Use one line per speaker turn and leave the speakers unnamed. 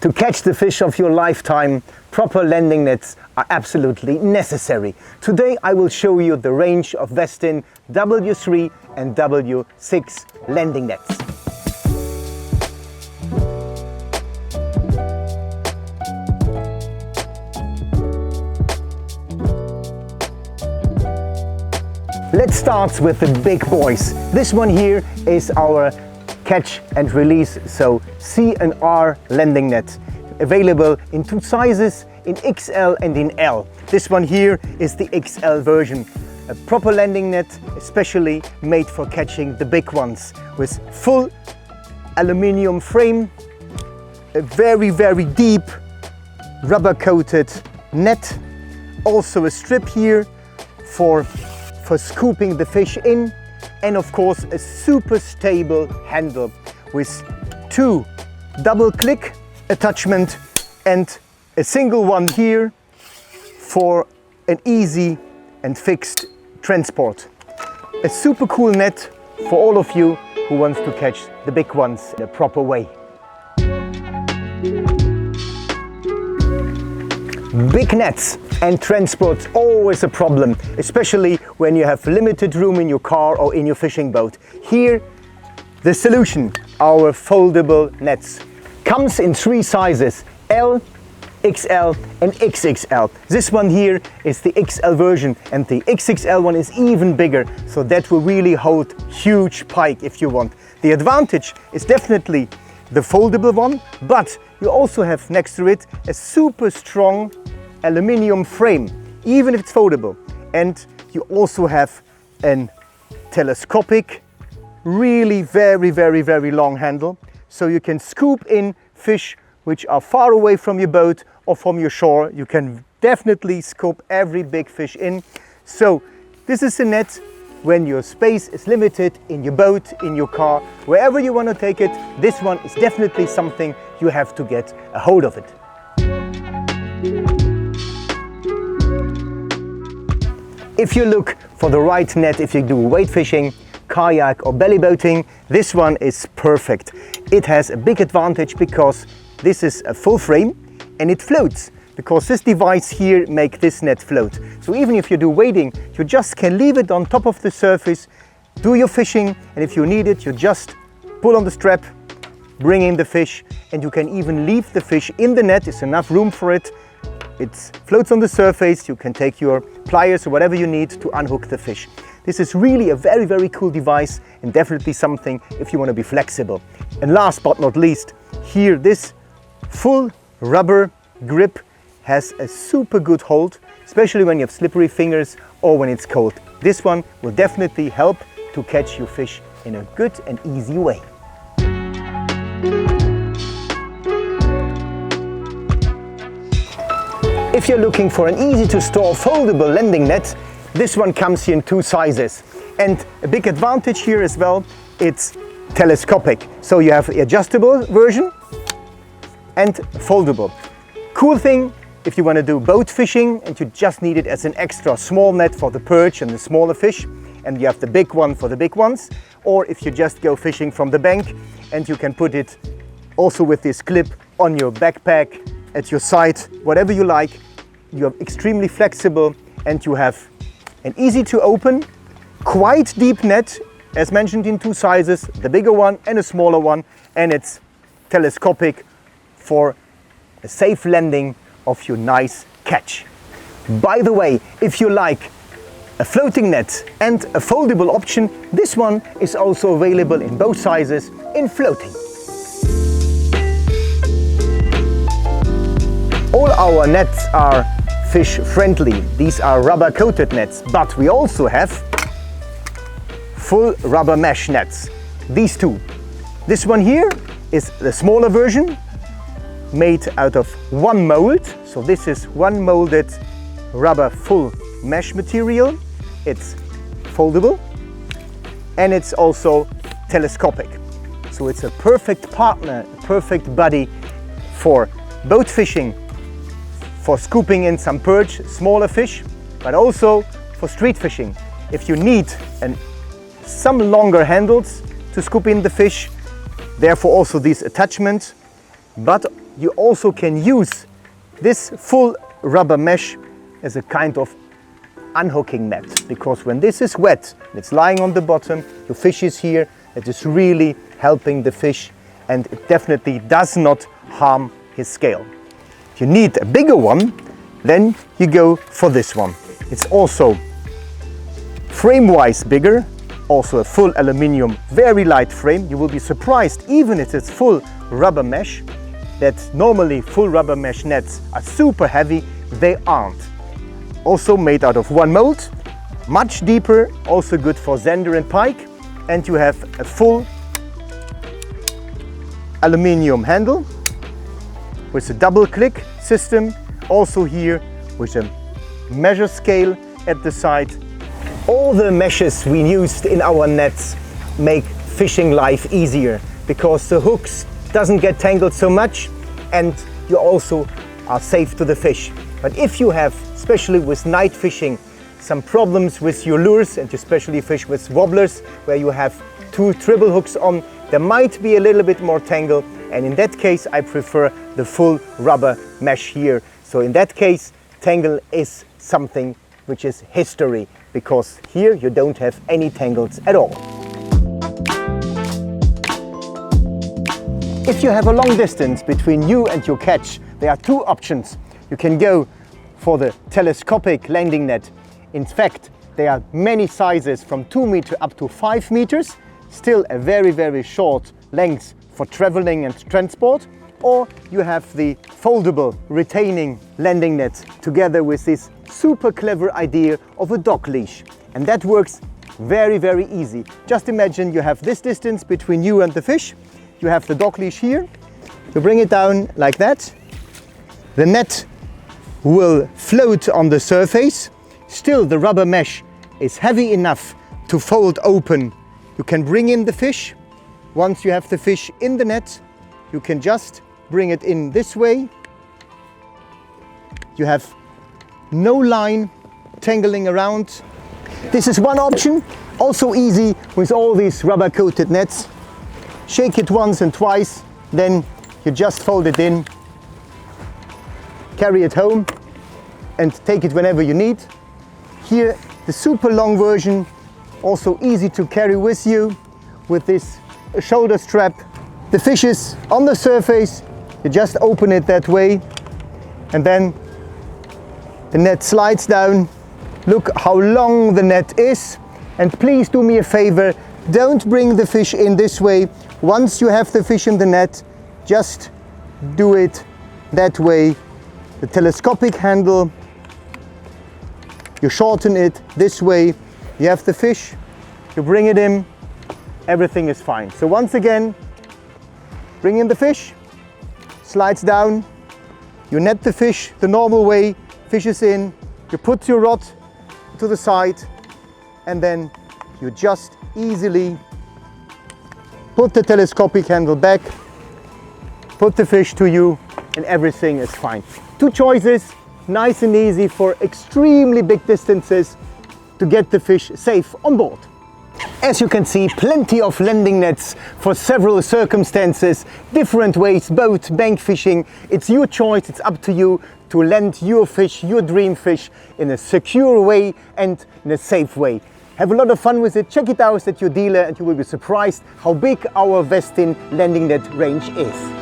To catch the fish of your lifetime, proper landing nets are absolutely necessary. Today I will show you the range of Westin W3 and W6 landing nets. Let's start with the big boys. This one here is our catch and release, so C&R Landing Net, available in two sizes, in XL and in L. This one here is the XL version, a proper landing net especially made for catching the big ones, with full aluminium frame, a very deep rubber coated net, also a strip here for scooping the fish in, and of course a super stable handle with two double click attachment and a single one here for an easy and fixed transport. A super cool net for all of you who wants to catch the big ones in a proper way. Big nets and transport's always a problem, especially when you have limited room in your car or in your fishing boat. Here, the solution, our foldable nets, comes in three sizes: L, XL and XXL. This one here is the XL version, and the XXL one is even bigger, so that will really hold huge pike if you want. The advantage is definitely the foldable one, but you also have next to it a super strong aluminium frame, even if it's foldable. And you also have a telescopic, really very long handle, so you can scoop in fish which are far away from your boat or from your shore. You can definitely scoop every big fish in. So this is a net when your space is limited in your boat, in your car, wherever you want to take it. This one is definitely something you have to get a hold of it. If you look for the right net, if you do wade fishing, kayak or belly boating, this one is perfect. It has a big advantage because this is a full frame and it floats, because this device here makes this net float. So even if you do wading, you just can leave it on top of the surface, do your fishing, and if you need it, you just pull on the strap, bring in the fish, and you can even leave the fish in the net. There's enough room for it. It floats on the surface. You can take your pliers or whatever you need to unhook the fish. This is really a very cool device, and definitely something if you want to be flexible. And last but not least, here this full rubber grip has a super good hold, especially when you have slippery fingers or when it's cold. This one will definitely help to catch your fish in a good and easy way. If you're looking for an easy to store foldable landing net, this one comes here in two sizes. And a big advantage here as well, it's telescopic. So you have the adjustable version and foldable. Cool thing, if you want to do boat fishing and you just need it as an extra small net for the perch and the smaller fish, and you have the big one for the big ones, or if you just go fishing from the bank and you can put it also with this clip on your backpack, at your side, whatever you like. You are extremely flexible and you have an easy to open, quite deep net, as mentioned, in two sizes, the bigger one and a smaller one, and it's telescopic for a safe landing of your nice catch. By the way, if you like a floating net and a foldable option, this one is also available in both sizes in floating. All our nets are fish friendly. These are rubber coated nets, but we also have full rubber mesh nets. These two. This one here is the smaller version, made out of one mold. So this is one molded rubber full mesh material. It's foldable and it's also telescopic. So it's a perfect partner, a perfect buddy for boat fishing, for scooping in some perch, smaller fish, but also for street fishing. If you need some longer handles to scoop in the fish, therefore also these attachments, but you also can use this full rubber mesh as a kind of unhooking net, because when this is wet, it's lying on the bottom, your fish is here, it is really helping the fish, and it definitely does not harm his scale. If you need a bigger one, then you go for this one. It's also frame-wise bigger, also a full aluminium, very light frame. You will be surprised, even if it's full rubber mesh, that normally full rubber mesh nets are super heavy. They aren't. Also made out of one mold, much deeper, also good for zander and pike, and you have a full aluminium handle with a double click system, also here with a measure scale at the side. All the meshes we used in our nets make fishing life easier, because the hooks doesn't get tangled so much, and you also are safe to the fish. But if you have, especially with night fishing, some problems with your lures, and you especially fish with wobblers where you have 2 treble hooks on, there might be a little bit more tangle, and in that case I prefer the full rubber mesh here. So in that case, tangle is something which is history, because here you don't have any tangles at all. If you have a long distance between you and your catch, there are 2 options. You can go for the telescopic landing net. In fact, there are many sizes from 2 meters up to 5 meters, still a very, very short length for traveling and transport. Or you have the foldable retaining landing net together with this super clever idea of a dog leash. And that works very, very easy. Just imagine you have this distance between you and the fish. You have the dog leash here. You bring it down like that. The net will float on the surface. Still, the rubber mesh is heavy enough to fold open. You can bring in the fish. Once you have the fish in the net, you can just bring it in this way. You have no line tangling around. This is one option, also easy with all these rubber coated nets. Shake it once and twice, then you just fold it in, carry it home and take it whenever you need. Here, the super long version, also easy to carry with you with this shoulder strap. The fish is on the surface, you just open it that way, and then the net slides down. Look how long the net is, and please do me a favor, don't bring the fish in this way. Once you have the fish in the net, just do it that way. The telescopic handle, you shorten it this way, you have the fish, you bring it in, everything is fine. So once again, bring in the fish, slides down, you net the fish the normal way, fish is in, you put your rod to the side, and then you just easily put the telescopic handle back, put the fish to you, and everything is fine. 2 choices, nice and easy for extremely big distances to get the fish safe on board. As you can see, plenty of landing nets for several circumstances, different ways, boat, bank fishing. It's your choice, it's up to you to land your fish, your dream fish, in a secure way and in a safe way. Have a lot of fun with it, check it out at your dealer, and you will be surprised how big our Westin landing net range is.